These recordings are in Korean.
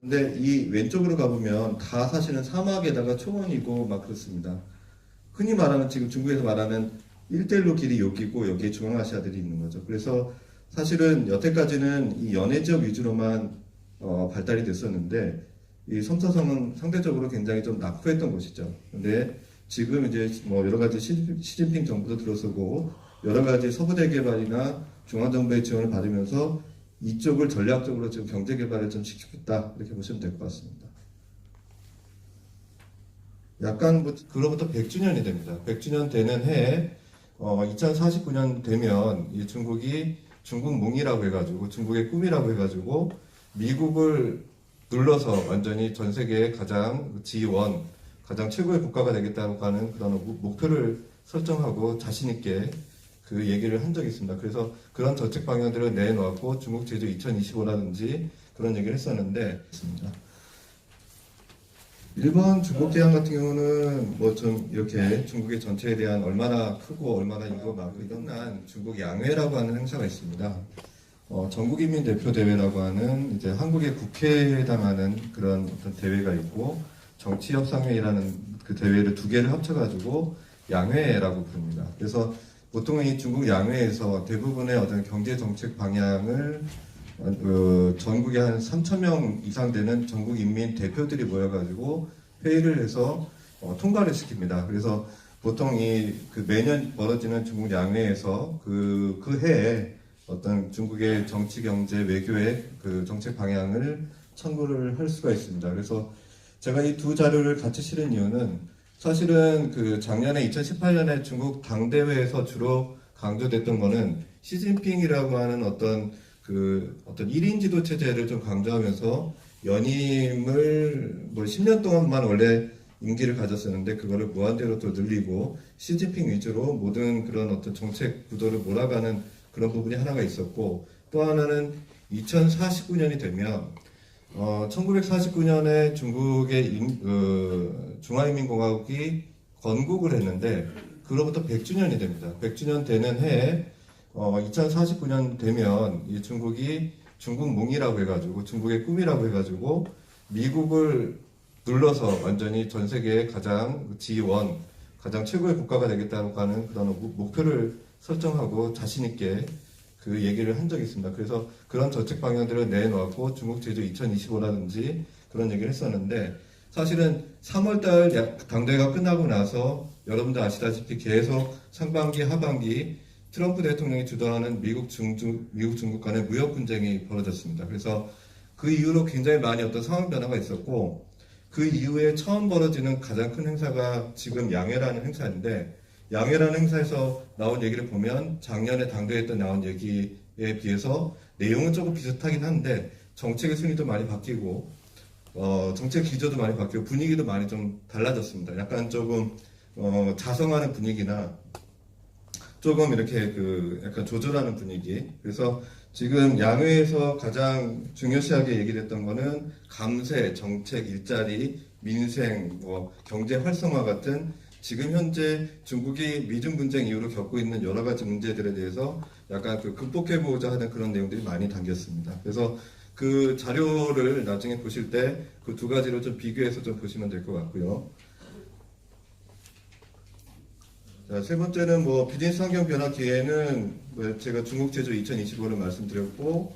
근데 이 왼쪽으로 가보면 다 사실은 사막에다가 초원이고 막 그렇습니다. 흔히 말하는 지금 중국에서 말하는 1대1로 길이 여기고 여기에 중앙아시아들이 있는 거죠. 그래서 사실은 여태까지는 이 연해 지역 위주로만 발달이 됐었는데 이 섬사성은 상대적으로 굉장히 좀 낙후했던 곳이죠. 근데 지금 이제 뭐 여러 가지 시진핑 정부도 들어서고 여러 가지 서부 대개발이나 중앙정부의 지원을 받으면서 이쪽을 전략적으로 지금 경제 개발을 좀 시키겠다 이렇게 보시면 될 것 같습니다. 약간 뭐 그로부터 100주년이 됩니다. 100주년 되는 해에 2049년 되면 이 중국이 중국몽이라고 해가지고 중국의 꿈이라고 해가지고 미국을 눌러서 완전히 전 세계의 가장 G1, 가장 최고의 국가가 되겠다고 하는 그런 목표를 설정하고 자신 있게 그 얘기를 한 적이 있습니다. 그래서 그런 정책 방향들을 내놓았고 중국 제조 2025라든지 그런 얘기를 했었는데 있습니다. 일본 중국 대항 같은 경우는 뭐 좀 이렇게 중국의 전체에 대한 얼마나 크고 얼마나 이거 막 이런 중국 양회라고 하는 행사가 있습니다. 전국인민 대표 대회라고 하는 이제 한국의 국회에 해당하는 그런 어떤 대회가 있고 정치협상회의라는 그 대회를 두 개를 합쳐가지고 양회라고 부릅니다. 그래서 보통은 이 중국 양회에서 대부분의 어떤 경제 정책 방향을 전국에 한 3,000명 이상 되는 전국 인민 대표들이 모여가지고 회의를 해서 통과를 시킵니다. 그래서 보통 그 매년 벌어지는 중국 양회에서 그 해에 어떤 중국의 정치, 경제, 외교의 그 정책 방향을 청구를 할 수가 있습니다. 그래서 제가 이 두 자료를 같이 실은 이유는 사실은 그 작년에 2018년에 중국 당대회에서 주로 강조됐던 거는 시진핑이라고 하는 어떤 1인 지도 체제를 좀 강조하면서 연임을 뭐 10년 동안만 원래 임기를 가졌었는데 그거를 무한대로 또 늘리고 시진핑 위주로 모든 그런 어떤 정책 구도를 몰아가는 그런 부분이 하나가 있었고 또 하나는 2049년이 되면 1949년에 중국의 중화인민공화국이 건국을 했는데 그로부터 100주년이 됩니다. 100주년 되는 해에 2049년 되면 이 중국이 중국몽이라고 해가지고 중국의 꿈이라고 해가지고 미국을 눌러서 완전히 전 세계의 가장 G1, 가장 최고의 국가가 되겠다고 하는 그런 목표를 설정하고 자신 있게 그 얘기를 한 적이 있습니다. 그래서 그런 정책 방향들을 내놓았고 중국 제조 2025라든지 그런 얘기를 했었는데 사실은 3월달 당대회가 끝나고 나서 여러분들 아시다시피 계속 상반기, 하반기 트럼프 대통령이 주도하는 미국 중국 간의 무역 분쟁이 벌어졌습니다. 그래서 그 이후로 굉장히 많이 어떤 상황 변화가 있었고 그 이후에 처음 벌어지는 가장 큰 행사가 지금 양회라는 행사인데 양회라는 행사에서 나온 얘기를 보면 작년에 당대회 때 나온 얘기에 비해서 내용은 조금 비슷하긴 한데 정책의 순위도 많이 바뀌고 정책 기조도 많이 바뀌고 분위기도 많이 좀 달라졌습니다. 약간 조금 자성하는 분위기나 조금 이렇게 약간 조절하는 분위기. 그래서 지금 양회에서 가장 중요시하게 얘기됐던 거는 감세, 정책, 일자리, 민생, 경제 활성화 같은 지금 현재 중국이 미중 분쟁 이후로 겪고 있는 여러 가지 문제들에 대해서 약간 극복해보자 하는 그런 내용들이 많이 담겼습니다. 그래서 그 자료를 나중에 보실 때 그 두 가지를 좀 비교해서 좀 보시면 될 것 같고요. 자, 세 번째는 비즈니스 환경 변화 기회는 제가 중국 제조 2025를 말씀드렸고,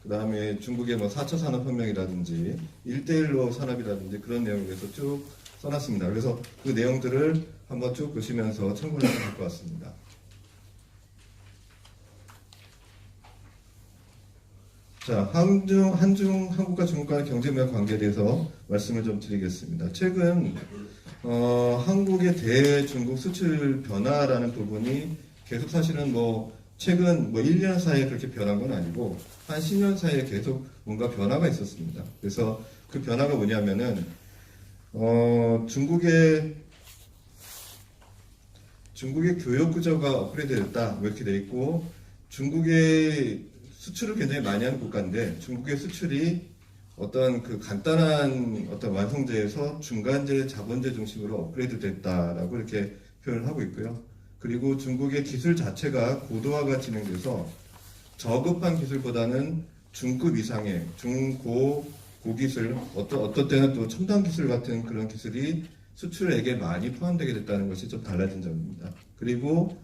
그 다음에 중국의 4차 산업혁명이라든지 1대1로 산업이라든지 그런 내용에 대해서 쭉 써놨습니다. 그래서 그 내용들을 한번 쭉 보시면서 참고를 하시면 될 것 같습니다. 자, 한국과 중국 간의 경제무역 관계에 대해서 말씀을 좀 드리겠습니다. 최근 한국의 대중국 수출 변화라는 부분이 계속 사실은 최근 1년 사이에 그렇게 변한 건 아니고 한 10년 사이에 계속 뭔가 변화가 있었습니다. 그래서 그 변화가 뭐냐면은 중국의 교육 구조가 업그레이드 됐다 이렇게 돼 있고 중국의 수출을 굉장히 많이 하는 국가인데 중국의 수출이 어떤 간단한 어떤 완성제에서 중간재, 자본재 중심으로 업그레이드 됐다라고 이렇게 표현을 하고 있고요. 그리고 중국의 기술 자체가 고도화가 진행돼서 저급한 기술보다는 중급 이상의 고기술, 어떤 때는 또 첨단 기술 같은 그런 기술이 수출액에 많이 포함되게 됐다는 것이 좀 달라진 점입니다. 그리고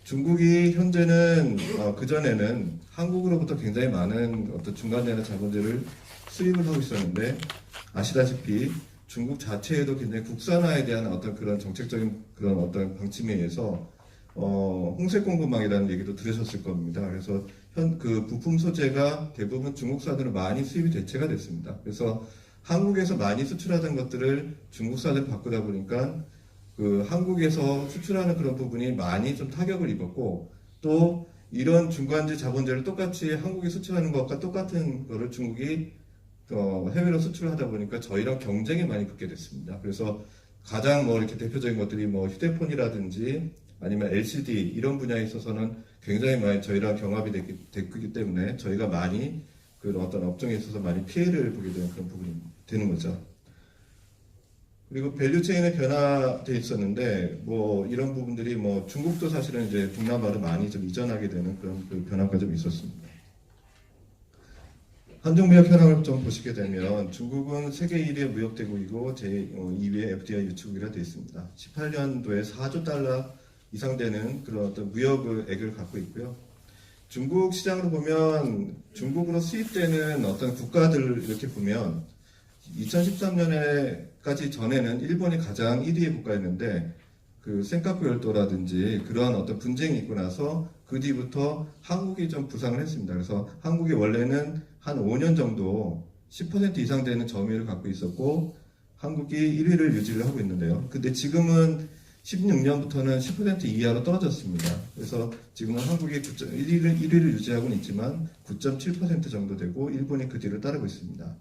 중국이 현재는 그전에는 한국으로부터 굉장히 많은 어떤 중간재나 자본재를 수입을 하고 있었는데, 아시다시피 중국 자체에도 굉장히 국산화에 대한 어떤 그런 정책적인 그런 어떤 방침에 의해서 홍색 공급망이라는 얘기도 들으셨을 겁니다. 그래서 그 부품 소재가 대부분 중국산으로 많이 수입이 대체가 됐습니다. 그래서 한국에서 많이 수출하던 것들을 중국산으로 바꾸다 보니까 그 한국에서 수출하는 그런 부분이 많이 좀 타격을 입었고, 또 이런 중간재 자본재를 똑같이 한국에 수출하는 것과 똑같은 거를 중국이 해외로 수출을 하다 보니까 저희랑 경쟁이 많이 붙게 됐습니다. 그래서 가장 이렇게 대표적인 것들이 휴대폰이라든지 아니면 LCD 이런 분야에 있어서는 굉장히 많이 저희랑 경합이 됐기 때문에 저희가 많이 그 어떤 업종에 있어서 많이 피해를 보게 되는 그런 부분이 되는 거죠. 그리고 밸류체인의 변화돼 있었는데 이런 부분들이 중국도 사실은 이제 동남아로 많이 좀 이전하게 되는 그런 그 변화가 좀 있었습니다. 한중무역 현황을 좀 보시게 되면 중국은 세계 1위의 무역대국이고 제2위의 FDI 유치국이라 되어 있습니다. 18년도에 4조 달러 이상 되는 그런 어떤 무역액을 갖고 있고요. 중국 시장으로 보면 중국으로 수입되는 어떤 국가들을 이렇게 보면 2013년에까지 전에는 일본이 가장 1위의 국가였는데 그 센카쿠 열도라든지 그런 어떤 분쟁이 있고 나서 그 뒤부터 한국이 좀 부상을 했습니다. 그래서 한국이 원래는 한 5년 정도 10% 이상 되는 점유율을 갖고 있었고 한국이 1위를 유지를 하고 있는데요. 근데 지금은 16년부터는 10% 이하로 떨어졌습니다. 그래서 지금은 한국이 1위를 유지하고는 있지만 9.7% 정도 되고 일본이 그 뒤를 따르고 있습니다.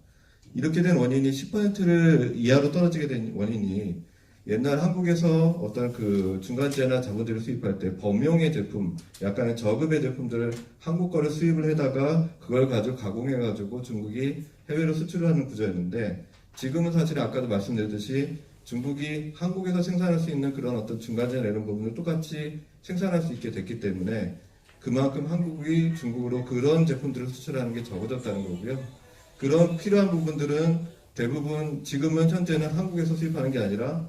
이렇게 된 원인이 10%를 이하로 떨어지게 된 원인이 옛날 한국에서 어떤 그 중간재나 자본재를 수입할 때 범용의 제품, 약간의 저급의 제품들을 한국 거를 수입을 해다가 그걸 가지고 가공해가지고 중국이 해외로 수출을 하는 구조였는데 지금은 사실 아까도 말씀드렸듯이 중국이 한국에서 생산할 수 있는 그런 어떤 중간재나 이런 부분을 똑같이 생산할 수 있게 됐기 때문에 그만큼 한국이 중국으로 그런 제품들을 수출하는 게 적어졌다는 거고요. 그런 필요한 부분들은 대부분 지금은 현재는 한국에서 수입하는 게 아니라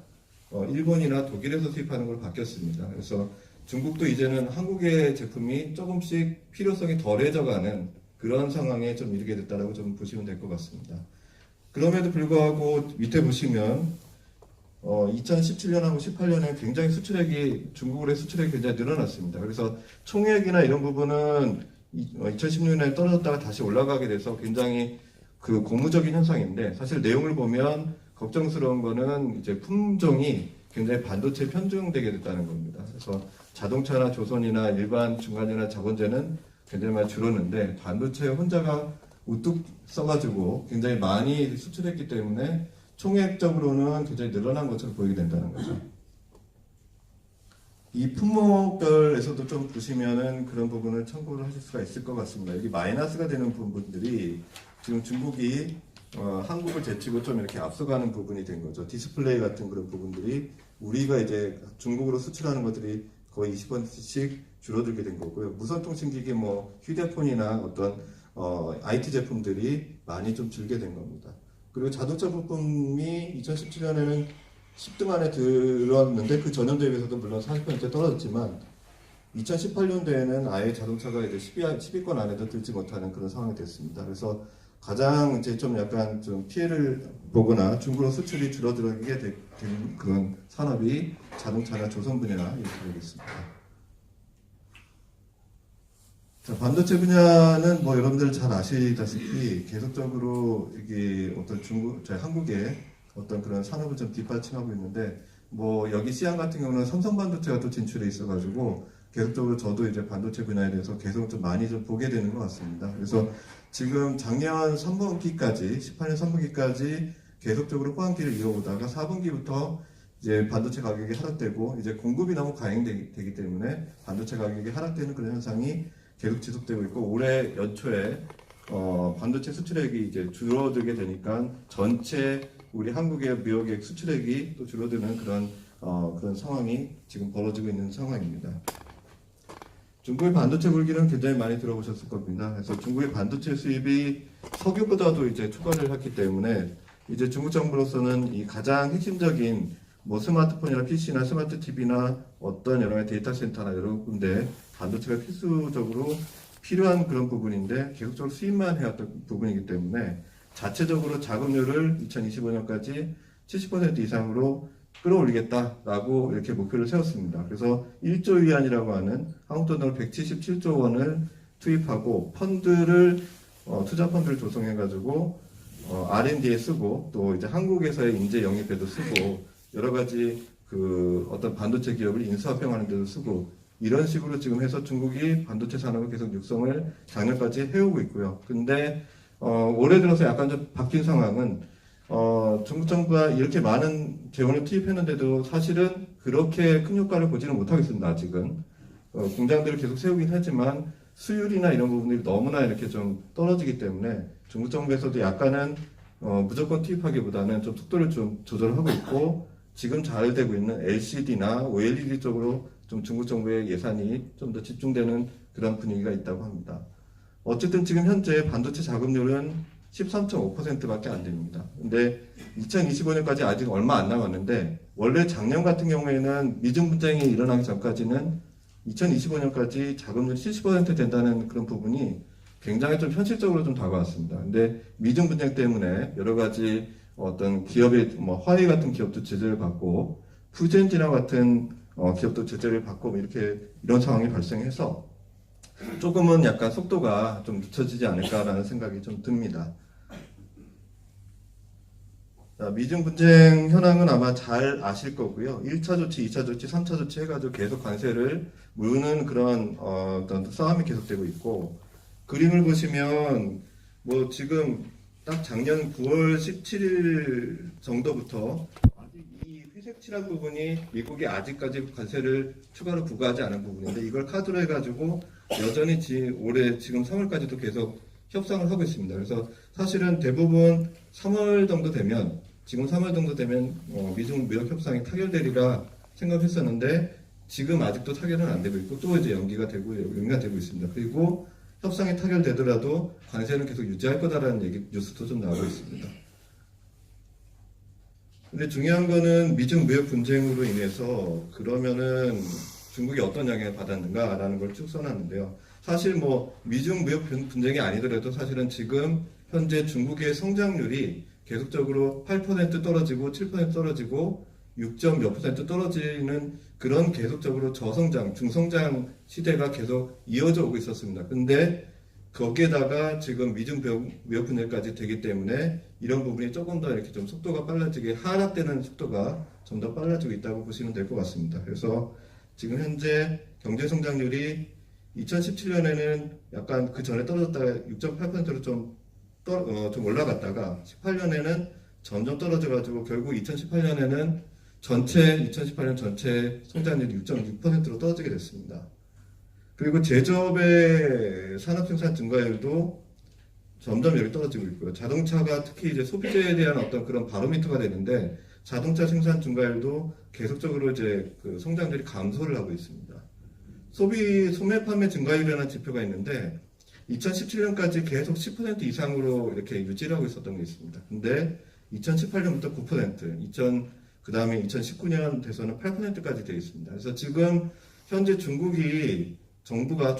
일본이나 독일에서 수입하는 걸로 바뀌었습니다. 그래서 중국도 이제는 한국의 제품이 조금씩 필요성이 덜해져가는 그런 상황에 좀 이르게 됐다라고 좀 보시면 될 것 같습니다. 그럼에도 불구하고 밑에 보시면 2017년하고 18년에 굉장히 중국으로의 수출액이 굉장히 늘어났습니다. 그래서 총액이나 이런 부분은 2016년에 떨어졌다가 다시 올라가게 돼서 굉장히 그 고무적인 현상인데 사실 내용을 보면 걱정스러운 거는 이제 품종이 굉장히 반도체 편중되게 됐다는 겁니다. 그래서 자동차나 조선이나 일반 중간재나 자본재는 굉장히 많이 줄었는데 반도체 혼자가 우뚝 써가지고 굉장히 많이 수출했기 때문에 총액적으로는 굉장히 늘어난 것처럼 보이게 된다는 거죠. 이 품목별에서도 좀 보시면은 그런 부분을 참고를 하실 수가 있을 것 같습니다. 여기 마이너스가 되는 부분들이 지금 중국이 한국을 제치고 좀 이렇게 앞서가는 부분이 된 거죠. 디스플레이 같은 그런 부분들이 우리가 이제 중국으로 수출하는 것들이 거의 20%씩 줄어들게 된 거고요. 무선통신기기 휴대폰이나 어떤 IT 제품들이 많이 좀 줄게 된 겁니다. 그리고 자동차 부품이 2017년에는 10등 안에 들어왔는데 그 전년도에 비해서도 물론 40% 떨어졌지만 2018년도에는 아예 자동차가 이제 10위권 안에도 들지 못하는 그런 상황이 됐습니다. 그래서 가장 이제 좀 약간 좀 피해를 보거나 중국으로 수출이 줄어들게 된 그런 산업이 자동차나 조선 분야나 이렇게 되겠습니다. 자, 반도체 분야는 여러분들 잘 아시다시피 계속적으로 이게 어떤 한국의 어떤 그런 산업을 좀 뒷받침하고 있는데 여기 시안 같은 경우는 삼성반도체가 또 진출해 있어가지고 계속적으로 저도 이제 반도체 분야에 대해서 계속 좀 많이 좀 보게 되는 것 같습니다. 그래서 지금 작년 3분기까지 18년 3분기까지 계속적으로 호황기를 이어오다가 4분기부터 이제 반도체 가격이 하락되고 이제 공급이 너무 과잉되기 때문에 반도체 가격이 하락되는 그런 현상이 계속 지속되고 있고 올해 연초에 반도체 수출액이 이제 줄어들게 되니까 전체 우리 한국의 무역액 수출액이 또 줄어드는 그런 상황이 지금 벌어지고 있는 상황입니다. 중국의 반도체 불기는 굉장히 많이 들어보셨을 겁니다. 그래서 중국의 반도체 수입이 석유보다도 이제 초과를 했기 때문에 이제 중국 정부로서는 이 가장 핵심적인 뭐 스마트폰이나 PC나 스마트 TV나 어떤 여러 가지 데이터 센터나 여러 군데 반도체가 필수적으로 필요한 그런 부분인데 계속적으로 수입만 해왔던 부분이기 때문에 자체적으로 자금률을 2025년까지 70% 이상으로 끌어올리겠다라고 이렇게 목표를 세웠습니다. 그래서 1조 위안이라고 하는 한국 돈으로 177조 원을 투입하고 펀드를 투자 펀드를 조성해가지고 R&D에 쓰고 또 이제 한국에서의 인재 영입에도 쓰고 여러 가지 그 어떤 반도체 기업을 인수합병하는 데도 쓰고 이런 식으로 지금 해서 중국이 반도체 산업을 계속 육성을 작년까지 해오고 있고요. 근데 올해 들어서 약간 좀 바뀐 상황은 중국 정부가 이렇게 많은 재원을 투입했는데도 사실은 그렇게 큰 효과를 보지는 못하겠습니다. 아직은 공장들을 계속 세우긴 하지만 수율이나 이런 부분들이 너무나 이렇게 좀 떨어지기 때문에 중국 정부에서도 약간은 무조건 투입하기보다는 좀 속도를 좀 조절하고 있고 지금 잘 되고 있는 LCD나 OLED 쪽으로 좀 중국 정부의 예산이 좀 더 집중되는 그런 분위기가 있다고 합니다. 어쨌든 지금 현재 반도체 자금률은 13.5%밖에 안 됩니다. 근데 2025년까지 아직 얼마 안 남았는데 원래 작년 같은 경우에는 미중 분쟁이 일어나기 전까지는 2025년까지 자금률이 70% 된다는 그런 부분이 굉장히 좀 현실적으로 좀 다가왔습니다. 근데 미중 분쟁 때문에 여러 가지 어떤 기업의 뭐 화웨이 같은 기업도 제재를 받고 푸젠지나 같은 기업도 제재를 받고 이렇게 이런 상황이 발생해서 조금은 약간 속도가 좀 늦춰지지 않을까라는 생각이 좀 듭니다. 자, 미중 분쟁 현황은 아마 잘 아실 거고요. 1차 조치, 2차 조치, 3차 조치 해가지고 계속 관세를 무는 그런 어떤 싸움이 계속되고 있고 그림을 보시면 뭐 지금 딱 작년 9월 17일 정도부터 이 회색 칠한 부분이 미국이 아직까지 관세를 추가로 부과하지 않은 부분인데 이걸 카드로 해가지고 여전히 올해 지금 3월까지도 계속 협상을 하고 있습니다. 그래서 사실은 대부분 3월 정도 되면 지금 3월 정도 되면 미중 무역 협상이 타결되리라 생각했었는데 지금 아직도 타결은 안 되고 있고 또 이제 연기가 되고 있습니다. 그리고 협상이 타결되더라도 관세는 계속 유지할 거다라는 뉴스도 좀 나오고 있습니다. 근데 중요한 거는 미중 무역 분쟁으로 인해서 그러면은 중국이 어떤 영향을 받았는가라는 걸 쭉 써놨는데요. 사실 뭐 미중 무역 분쟁이 아니더라도 사실은 지금 현재 중국의 성장률이 계속적으로 8% 떨어지고 7% 떨어지고 6점 몇 % 떨어지는 그런 계속적으로 저성장, 중성장 시대가 계속 이어져 오고 있었습니다. 근데 거기에다가 지금 미중 무역 분쟁까지 되기 때문에 이런 부분이 조금 더 이렇게 좀 속도가 빨라지게 하락되는 속도가 좀 더 빨라지고 있다고 보시면 될 것 같습니다. 그래서 지금 현재 경제 성장률이 2017년에는 약간 그 전에 떨어졌다가 6.8%로 좀 올라갔다가 18년에는 점점 떨어져가지고 결국 2018년에는 2018년 전체 성장률이 6.6%로 떨어지게 됐습니다. 그리고 제조업의 산업 생산 증가율도 점점 여기 떨어지고 있고요. 자동차가 특히 이제 소비재에 대한 어떤 그런 바로미터가 되는데 자동차 생산 증가율도 계속적으로 이제 그 성장률이 감소를 하고 있습니다. 소매 판매 증가율이라는 지표가 있는데 2017년까지 계속 10% 이상으로 이렇게 유지를 하고 있었던 게 있습니다. 근데 2018년부터 9%, 그 다음에 2019년 돼서는 8%까지 되어 있습니다. 그래서 지금 현재 중국 정부가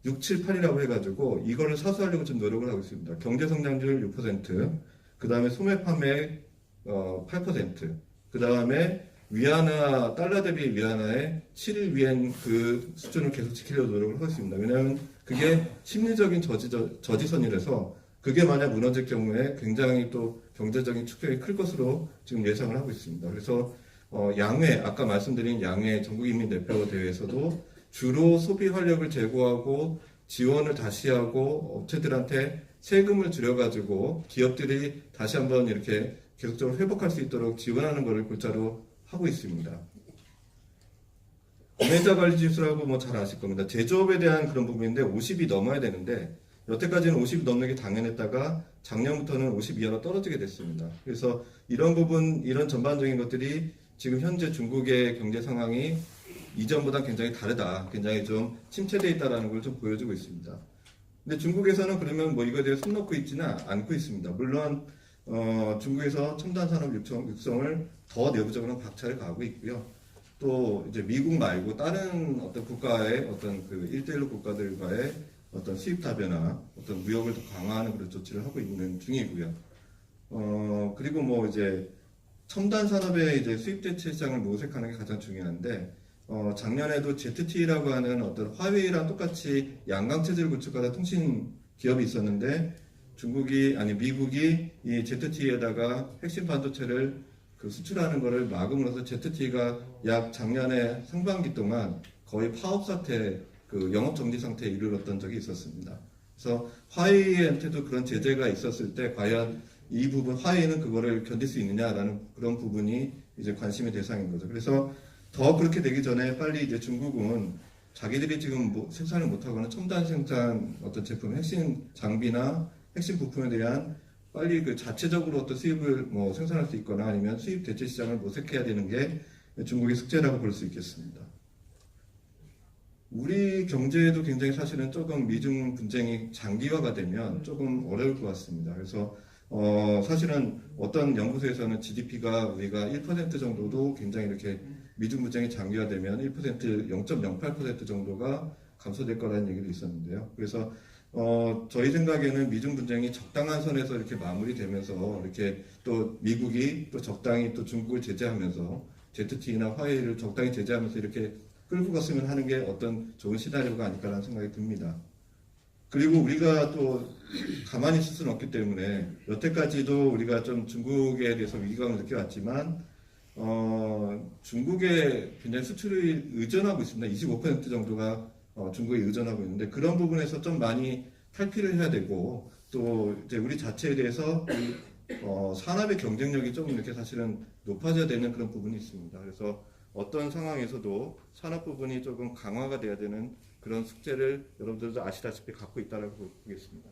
6, 7, 8이라고 해가지고 이거를 사수하려고 좀 노력을 하고 있습니다. 경제 성장률 6%, 그 다음에 소매 판매 8%, 그 다음에 위안화, 달러 대비 위안화의 7일 위엔 그 수준을 계속 지키려고 노력을 하고 있습니다. 왜냐하면 그게 심리적인 저지선이라서 그게 만약 무너질 경우에 굉장히 또 경제적인 충격이 클 것으로 지금 예상을 하고 있습니다. 그래서 양회, 아까 말씀드린 양회 전국인민대표대회에서도 주로 소비 활력을 제고하고 지원을 다시 하고 업체들한테 세금을 줄여가지고 기업들이 다시 한번 이렇게 계속적으로 회복할 수 있도록 지원하는 것을 골자로 하고 있습니다. 구매자 관리 지수라고 뭐 잘 아실 겁니다. 제조업에 대한 그런 부분인데 50이 넘어야 되는데 여태까지는 50이 넘는 게 당연했다가 작년부터는 50 이하로 떨어지게 됐습니다. 그래서 이런 부분, 이런 전반적인 것들이 지금 현재 중국의 경제 상황이 이전보다 굉장히 다르다, 굉장히 좀 침체되어 있다라는 걸 좀 보여주고 있습니다. 근데 중국에서는 그러면 뭐 이거에 대해 손 놓고 있지는 않고 있습니다. 물론 중국에서 첨단 산업 육성을 더 내부적으로 박차를 가하고 있고요. 또 이제 미국 말고 다른 어떤 국가의 어떤 그 1대1로 국가들과의 어떤 수입 다변화, 어떤 무역을 더 강화하는 그런 조치를 하고 있는 중이고요. 그리고 뭐 이제 첨단 산업의 이제 수입 대체 시장을 모색하는 게 가장 중요한데, 작년에도 ZTE라고 하는 어떤 화웨이랑 똑같이 양강 체제를 구축하는 통신 기업이 있었는데, 미국이 이 ZTE에다가 핵심 반도체를 그 수출하는 것을 막음으로써 ZTE가 약 작년에 상반기 동안 거의 파업 사태, 그 영업 정지 상태에 이르렀던 적이 있었습니다. 그래서 화웨이한테도 그런 제재가 있었을 때 과연 이 부분, 화웨이는 그거를 견딜 수 있느냐라는 그런 부분이 이제 관심의 대상인 거죠. 그래서 더 그렇게 되기 전에 빨리 이제 중국은 자기들이 지금 생산을 못하거나 첨단 생산 어떤 제품, 핵심 장비나 핵심 부품에 대한 빨리 그 자체적으로 어떤 수입을 뭐 생산할 수 있거나 아니면 수입 대체 시장을 모색해야 되는 게 중국의 숙제라고 볼 수 있겠습니다. 우리 경제에도 굉장히 사실은 조금 미중 분쟁이 장기화가 되면 조금 어려울 것 같습니다. 그래서 사실은 어떤 연구소에서는 GDP가 우리가 1% 정도도 굉장히 이렇게 미중 분쟁이 장기화되면 1%, 0.08% 정도가 감소될 거라는 얘기도 있었는데요. 그래서 저희 생각에는 미중 분쟁이 적당한 선에서 이렇게 마무리되면서 이렇게 또 미국이 또 적당히 또 중국을 제재하면서 ZTE나 화웨이를 적당히 제재하면서 이렇게 끌고 갔으면 하는 게 어떤 좋은 시나리오가 아닐까라는 생각이 듭니다. 그리고 우리가 또 가만히 있을 수는 없기 때문에 여태까지도 우리가 좀 중국에 대해서 위기감을 느껴왔지만 중국에 굉장히 수출을 의존하고 있습니다. 25% 정도가 중국에 의존하고 있는데 그런 부분에서 좀 많이 탈피를 해야 되고 또 이제 우리 자체에 대해서 산업의 경쟁력이 좀 이렇게 사실은 높아져야 되는 그런 부분이 있습니다. 그래서 어떤 상황에서도 산업 부분이 조금 강화가 돼야 되는 그런 숙제를 여러분들도 아시다시피 갖고 있다고 보겠습니다.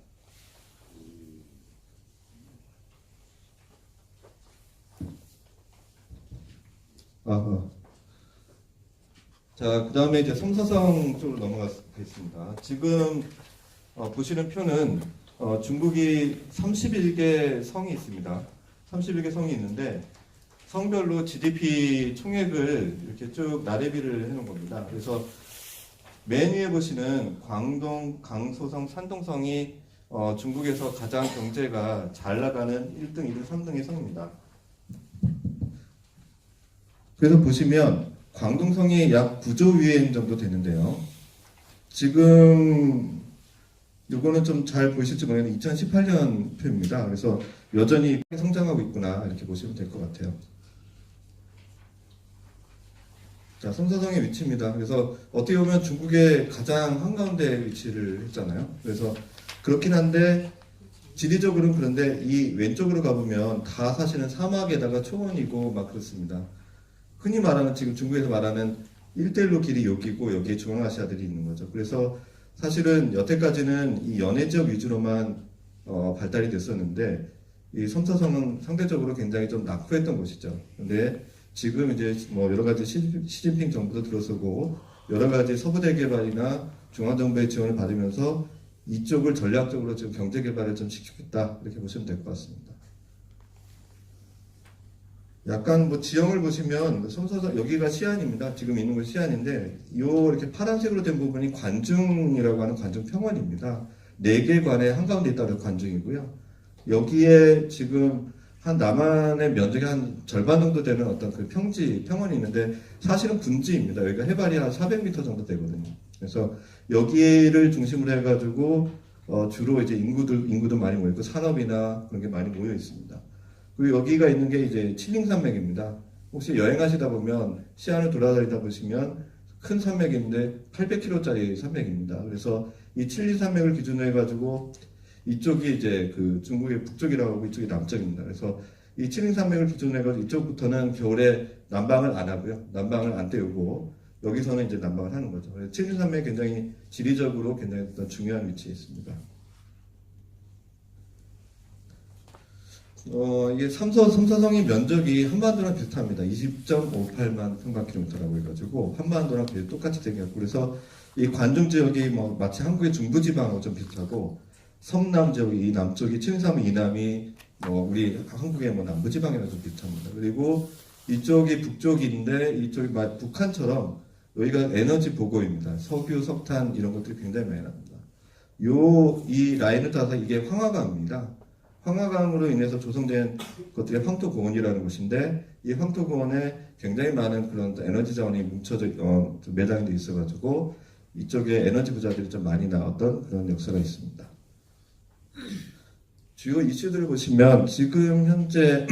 자, 그 다음에 이제 성사성 쪽으로 넘어가겠습니다. 지금 보시는 표는 중국이 31개 성이 있습니다. 31개 성이 있는데 성별로 GDP 총액을 이렇게 쭉 나래비를 해놓은 겁니다. 그래서 맨 위에 보시는 광동, 강소성, 산동성이 중국에서 가장 경제가 잘 나가는 1등, 2등, 3등의 성입니다. 그래서 보시면 광동성이 약 9조 위엔 정도 되는데요. 지금 이거는 좀 잘 보이실지 모르겠는데 2018년 표입니다. 그래서 여전히 성장하고 있구나 이렇게 보시면 될 것 같아요. 자, 성사성의 위치입니다. 그래서 어떻게 보면 중국의 가장 한가운데 위치를 했잖아요. 그래서 그렇긴 한데 지리적으로는 그런데 이 왼쪽으로 가보면 다 사실은 사막에다가 초원이고 막 그렇습니다. 흔히 말하는 지금 중국에서 말하는 1대1로 길이 여기고 여기에 중앙아시아들이 있는 거죠. 그래서 사실은 여태까지는 이 연해 지역 위주로만 발달이 됐었는데 이 성사성은 상대적으로 굉장히 좀 낙후했던 곳이죠. 근데 지금 이제 뭐 여러 가지 시진핑 정부도 들어서고 여러 가지 서부대 개발이나 중앙정부의 지원을 받으면서 이쪽을 전략적으로 지금 경제 개발을 좀 시키겠다 이렇게 보시면 될 것 같습니다. 약간 뭐 지형을 보시면 성사성 여기가 시안입니다. 지금 있는 곳 시안인데 요 이렇게 파란색으로 된 부분이 관중이라고 하는 관중 평원입니다. 4개 관의 한가운데 있다는 관중이고요. 여기에 지금 한 남한의 면적의 한 절반 정도 되는 어떤 그 평원이 있는데 사실은 분지입니다. 여기가 해발이 한 400m 정도 되거든요. 그래서 여기를 중심으로 해가지고 주로 이제 인구도 많이 모여 있고 산업이나 그런 게 많이 모여 있습니다. 그리고 여기가 있는 게 이제 칠링 산맥입니다. 혹시 여행하시다 보면 시안을 돌아다니다 보시면 큰 산맥인데 800km짜리 산맥입니다. 그래서 이 칠링 산맥을 기준으로 해가지고 이쪽이 이제 그 중국의 북쪽이라고 하고 이쪽이 남쪽입니다. 그래서 이 칠링 산맥을 기준으로 해가지고 이쪽부터는 겨울에 난방을 안 하고요. 난방을 안 때우고 여기서는 이제 난방을 하는 거죠. 칠링 산맥이 굉장히 지리적으로 굉장히 어떤 중요한 위치에 있습니다. 이게 삼서성의 면적이 한반도랑 비슷합니다. 20.58만 평방킬로미터라고 해가지고 한반도랑 똑같이 생겼고, 그래서 이 관중 지역이 뭐 마치 한국의 중부지방하고 좀 비슷하고, 섬남 지역이 이 남쪽이 칠삼 이남이 뭐 우리 한국의 뭐 남부지방이랑 좀 비슷합니다. 그리고 이쪽이 북쪽인데 이쪽이 북한처럼 여기가 에너지 보고입니다. 석유, 석탄 이런 것들이 굉장히 많이 납니다. 이 라인을 따라서 이게 황화강입니다. 황화강으로 인해서 조성된 것들이 황토고원이라는 곳인데, 이 황토고원에 굉장히 많은 그런 에너지 자원이 뭉쳐져 매장이 돼 있어가지고 이쪽에 에너지 부자들이 좀 많이 나왔던 그런 역사가 있습니다. 주요 이슈들을 보시면 지금 현재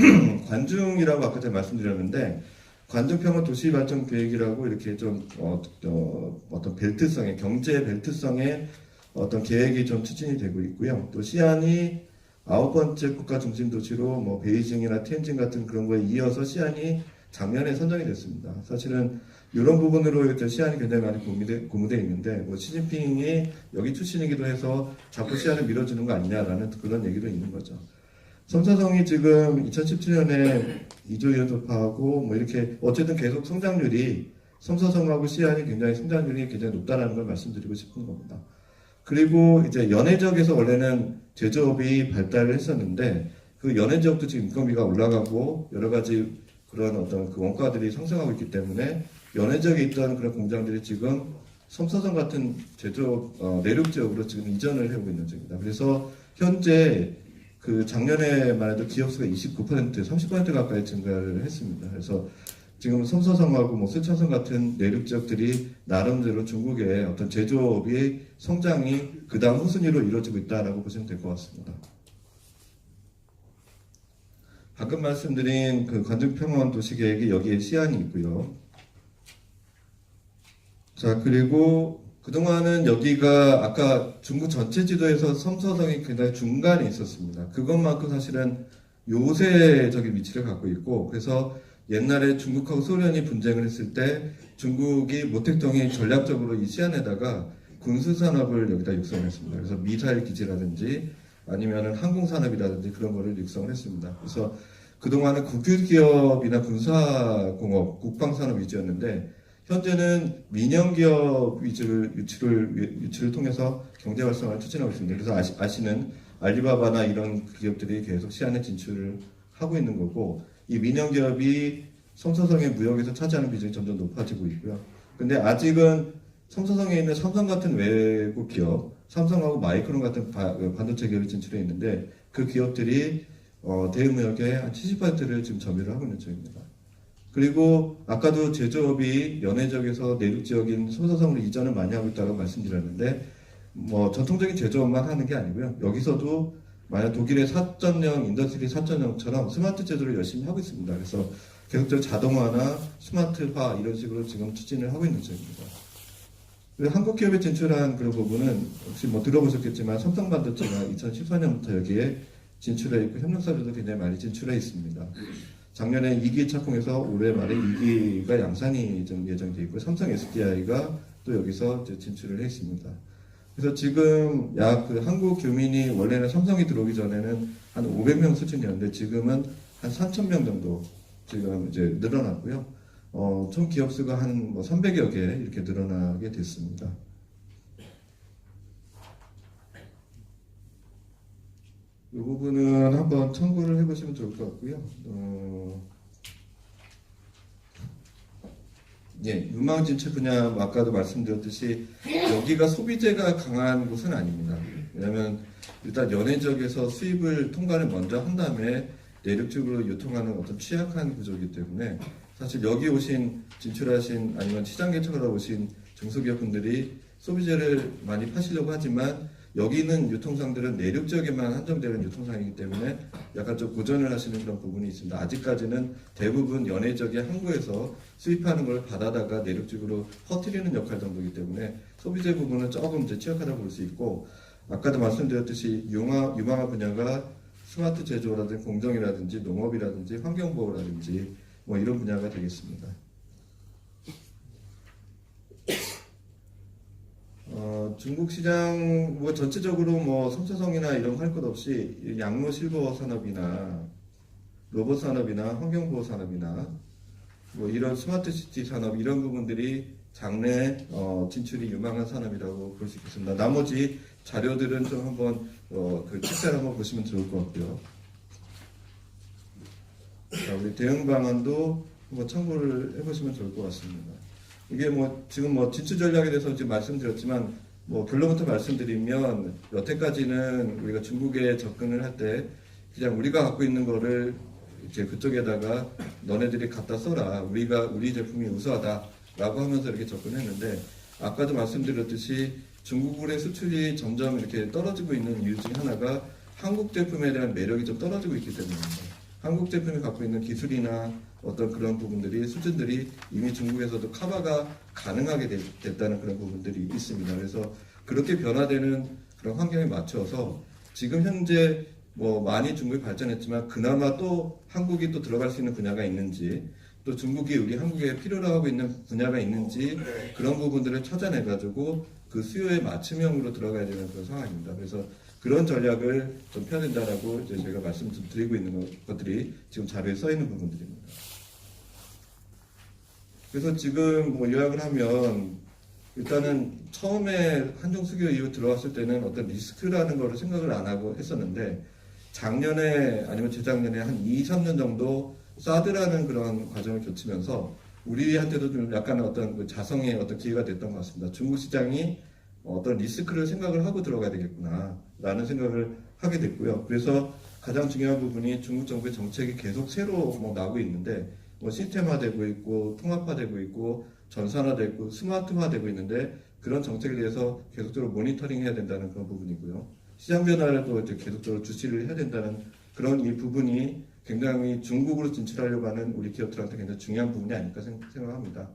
관중이라고 아까 제가 말씀드렸는데, 관중평화 도시발전 계획이라고 이렇게 좀 어떤 벨트성의 경제 벨트성의 어떤 계획이 좀 추진이 되고 있고요. 또 시안이 9번째 국가 중심 도시로 뭐 베이징이나 티안진 같은 그런 거에 이어서 시안이 작년에 선정이 됐습니다. 사실은 이런 부분으로 시안이 굉장히 많이 고무되어 있는데, 뭐 시진핑이 여기 출신이기도 해서 자꾸 시안을 밀어주는 거 아니냐라는 그런 얘기도 있는 거죠. 삼서성이 지금 2017년에 2조 원 돌파하고 뭐 이렇게 어쨌든 계속 성장률이 삼서성하고 시안이 굉장히 성장률이 굉장히 높다는 걸 말씀드리고 싶은 겁니다. 그리고 이제 연해 지역에서 원래는 제조업이 발달을 했었는데, 그 연해 지역도 지금 인건비가 올라가고 여러 가지 그런 어떤 그 원가들이 상승하고 있기 때문에 연해 지역에 있던 그런 공장들이 지금 삼서성 같은 제조업 내륙 지역으로 지금 이전을 하고 있는 중입니다. 그래서 현재 그 작년에만 해도 기업 수가 29%, 30% 가까이 증가를 했습니다. 그래서 지금 삼서성하고 뭐 쓰촨성 같은 내륙 지역들이 나름대로 중국의 어떤 제조업의 성장이 그다음 후순위로 이루어지고 있다라고 보시면 될 것 같습니다. 방금 말씀드린 그 관중평원 도시계획이 여기에 시안이 있고요. 자, 그리고 그동안은 여기가 아까 중국 전체 지도에서 삼서성이 굉장히 중간에 있었습니다. 그것만큼 사실은 요새적인 위치를 갖고 있고, 그래서 옛날에 중국하고 소련이 분쟁을 했을 때 중국이 모택동이 전략적으로 이 시안에다가 군수산업을 여기다 육성을 했습니다. 그래서 미사일 기지라든지 아니면은 항공산업이라든지 그런 거를 육성을 했습니다. 그래서 그동안은 국유기업이나 군사공업, 국방산업 위주였는데, 현재는 민영기업 위주를 유치를 통해서 경제 활성화를 추진하고 있습니다. 그래서 아시는 알리바바나 이런 기업들이 계속 시안에 진출을 하고 있는 거고, 이 민영기업이 삼서성의 무역에서 차지하는 비중이 점점 높아지고 있고요. 근데 아직은 삼서성에 있는 삼성 같은 외국 기업, 삼성하고 마이크론 같은 반도체 기업이 진출해 있는데, 그 기업들이 대무역의 한 70%를 지금 점유를 하고 있는 중입니다. 그리고 아까도 제조업이 연해 지역에서 내륙 지역인 삼서성으로 이전을 많이 하고 있다고 말씀드렸는데, 뭐 전통적인 제조업만 하는 게 아니고요. 여기서도 만약 독일의 4.0 인더스트리 4.0처럼 스마트 제조를 열심히 하고 있습니다. 그래서 계속적으로 자동화나 스마트화 이런 식으로 지금 추진을 하고 있는 중입니다. 한국 기업에 진출한 그런 부분은 혹시 뭐 들어보셨겠지만 삼성반도체가 2014년부터 여기에 진출해 있고 협력사들도 굉장히 많이 진출해 있습니다. 작년에 2기 착공해서 올해 말에 2기가 양산이 좀 예정되어 있고, 삼성 SDI가 또 여기서 이제 진출을 해 있습니다. 그래서 지금 약 그 한국 교민이 원래는 삼성이 들어오기 전에는 한 500명 수준이었는데 지금은 한 3,000명 정도 지금 이제 늘어났고요. 총 기업 수가 한 뭐 300여 개 이렇게 늘어나게 됐습니다. 이 부분은 한번 참고를 해보시면 좋을 것 같고요. 예, 유망 진출 분야 아까도 말씀드렸듯이 여기가 소비재가 강한 곳은 아닙니다. 왜냐하면 일단 연해 지역에서 수입을 통관을 먼저 한 다음에 내륙 쪽으로 유통하는 어떤 취약한 구조이기 때문에 사실 여기 진출하신 아니면 시장 개척하러 오신 중소기업분들이 소비재를 많이 파시려고 하지만, 여기는 유통상들은 내륙 지역에만 한정되는 유통상이기 때문에 약간 좀 고전을 하시는 그런 부분이 있습니다. 아직까지는 대부분 연해 지역의 항구에서 수입하는 걸 받아다가 내륙 쪽으로 퍼뜨리는 역할 정도이기 때문에 소비재 부분은 조금 이제 취약하다고 볼 수 있고, 아까도 말씀드렸듯이 유망한 분야가 스마트 제조라든지 공정이라든지 농업이라든지 환경보호라든지 뭐 이런 분야가 되겠습니다. 중국 시장 뭐 전체적으로 뭐 삼서성이나 이런 거 할 것 없이 양로 실버 산업이나 로봇 산업이나 환경보호 산업이나 뭐 이런 스마트시티 산업 이런 부분들이 장래 진출이 유망한 산업이라고 볼 수 있겠습니다. 나머지 자료들은 좀 한번 그 책자를 한번 보시면 좋을 것 같고요. 자, 우리 대응 방안도 한번 참고를 해보시면 좋을 것 같습니다. 이게 뭐 지금 뭐 진출 전략에 대해서 지금 말씀드렸지만 뭐 결론부터 말씀드리면 여태까지는 우리가 중국에 접근을 할 때 그냥 우리가 갖고 있는 거를 이제 그쪽에다가 너네들이 갖다 써라. 우리 제품이 우수하다라고 하면서 이렇게 접근했는데 아까도 말씀드렸듯이 중국의 수출이 점점 이렇게 떨어지고 있는 이유 중 하나가 한국 제품에 대한 매력이 좀 떨어지고 있기 때문입니다. 한국 제품이 갖고 있는 기술이나 어떤 그런 부분들이 수준들이 이미 중국에서도 커버가 가능하게 됐다는 그런 부분들이 있습니다. 그래서 그렇게 변화되는 그런 환경에 맞춰서 지금 현재 뭐 많이 중국이 발전했지만 그나마 또 한국이 또 들어갈 수 있는 분야가 있는지 또 중국이 우리 한국에 필요로 하고 있는 분야가 있는지 그런 부분들을 찾아내가지고 그 수요에 맞춤형으로 들어가야 되는 그런 상황입니다. 그래서 그런 전략을 좀 펴야 된다라고 이제 제가 말씀 좀 드리고 있는 것들이 지금 자료에 써 있는 부분들입니다. 그래서 지금 뭐 요약을 하면 일단은 처음에 한중 수교 이후 들어왔을 때는 어떤 리스크라는 거를 생각을 안 하고 했었는데 작년에 아니면 재작년에 한 2, 3년 정도 사드라는 그런 과정을 거치면서 우리한테도 좀 약간 어떤 그 자성의 어떤 기회가 됐던 것 같습니다. 중국 시장이 어떤 리스크를 생각을 하고 들어가야 되겠구나 라는 생각을 하게 됐고요. 그래서 가장 중요한 부분이 중국 정부의 정책이 계속 새로 뭐 나오고 있는데 뭐 시스템화되고 있고 통합화되고 있고 전산화되고 있고 스마트화되고 있는데 그런 정책에 대해서 계속적으로 모니터링 해야 된다는 그런 부분이고요. 시장 변화에도 이제 계속적으로 주시를 해야 된다는 그런 이 부분이 굉장히 중국으로 진출하려고 하는 우리 기업들한테 굉장히 중요한 부분이 아닐까 생각합니다.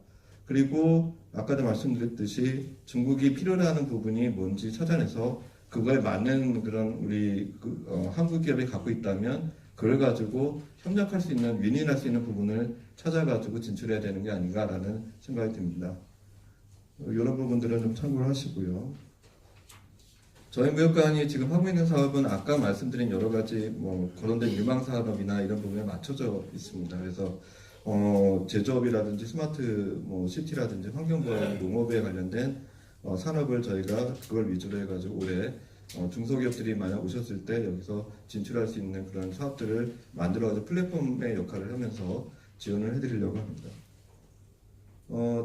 그리고 아까도 말씀드렸듯이 중국이 필요로 하는 부분이 뭔지 찾아내서 그거에 맞는 그런 우리 한국 기업이 갖고 있다면 그걸 가지고 협력할 수 있는 윈윈할 수 있는 부분을 찾아가지고 진출해야 되는 게 아닌가라는 생각이 듭니다. 이런 부분들은 좀 참고를 하시고요. 저희 무역관이 지금 하고 있는 사업은 아까 말씀드린 여러 가지 뭐 거론된 유망 산업이나 이런 부분에 맞춰져 있습니다. 그래서 제조업이라든지 스마트 뭐 시티라든지 환경보호, 농업에 관련된 산업을 저희가 그걸 위주로 해가지고 올해 중소기업들이 만약 오셨을 때 여기서 진출할 수 있는 그런 사업들을 만들어가지고 플랫폼의 역할을 하면서 지원을 해드리려고 합니다.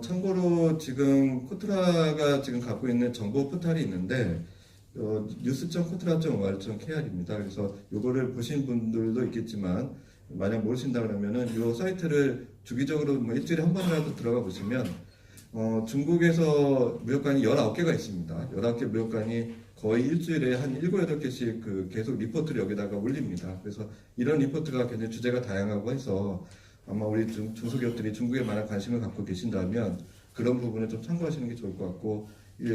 참고로 지금 코트라가 지금 갖고 있는 정보 포탈이 있는데 news.kotra.or.kr입니다. 그래서 이거를 보신 분들도 있겠지만 만약 모르신다 그러면은 이 사이트를 주기적으로 뭐 일주일에 한 번이라도 들어가 보시면 중국에서 무역관이 19개가 있습니다. 19개 무역관이 거의 일주일에 한 7, 8개씩 그 계속 리포트를 여기다가 올립니다. 그래서 이런 리포트가 굉장히 주제가 다양하고 해서 아마 우리 중소기업들이 중국에 많은 관심을 갖고 계신다면 그런 부분을 좀 참고하시는 게 좋을 것 같고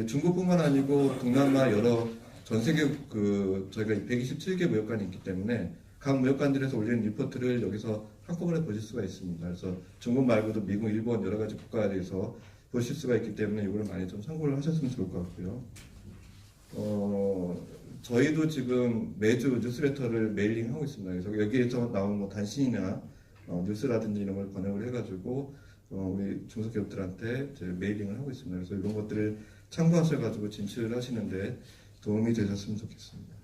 중국뿐만 아니고 동남아 여러 전 세계 저희가 127개 무역관이 있기 때문에 각 무역관들에서 올리는 리포트를 여기서 한꺼번에 보실 수가 있습니다. 그래서 중국 말고도 미국, 일본 여러 가지 국가에 대해서 보실 수가 있기 때문에 이걸 많이 좀 참고를 하셨으면 좋을 것 같고요. 저희도 지금 매주 뉴스레터를 메일링 하고 있습니다. 그래서 여기에서 나온 뭐 단신이나 뉴스라든지 이런 걸 번역을 해가지고 우리 중소기업들한테 메일링을 하고 있습니다. 그래서 이런 것들을 참고하셔가지고 진출하시는데 도움이 되셨으면 좋겠습니다.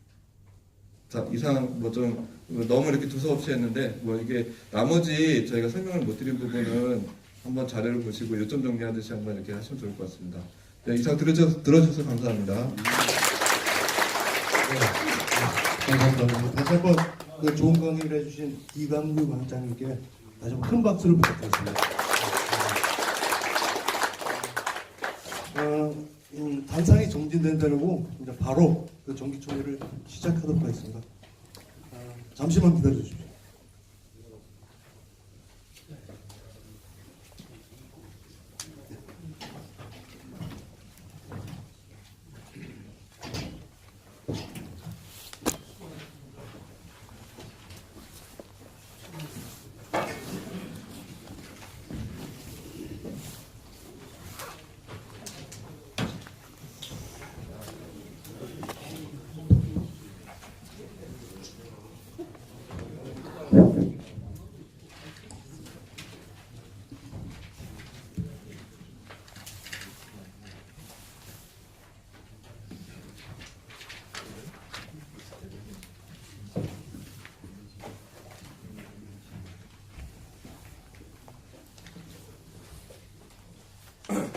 자, 이상 뭐 좀 너무 이렇게 두서없이 했는데 뭐 이게 나머지 저희가 설명을 못 드린 부분은 한번 자료를 보시고 요점 정리하듯이 한번 이렇게 하시면 좋을 것 같습니다. 네, 이상 들어주셔서 감사합니다. 네, 감사합니다. 다시 한번 그 좋은 강의를 해주신 이강규 관장님께 다시 한번 큰 박수를 부탁드립니다. 단상이 정진된 대로 이제 바로 그 정기총회를 시작하도록 하겠습니다. 잠시만 기다려 주십시오. 네.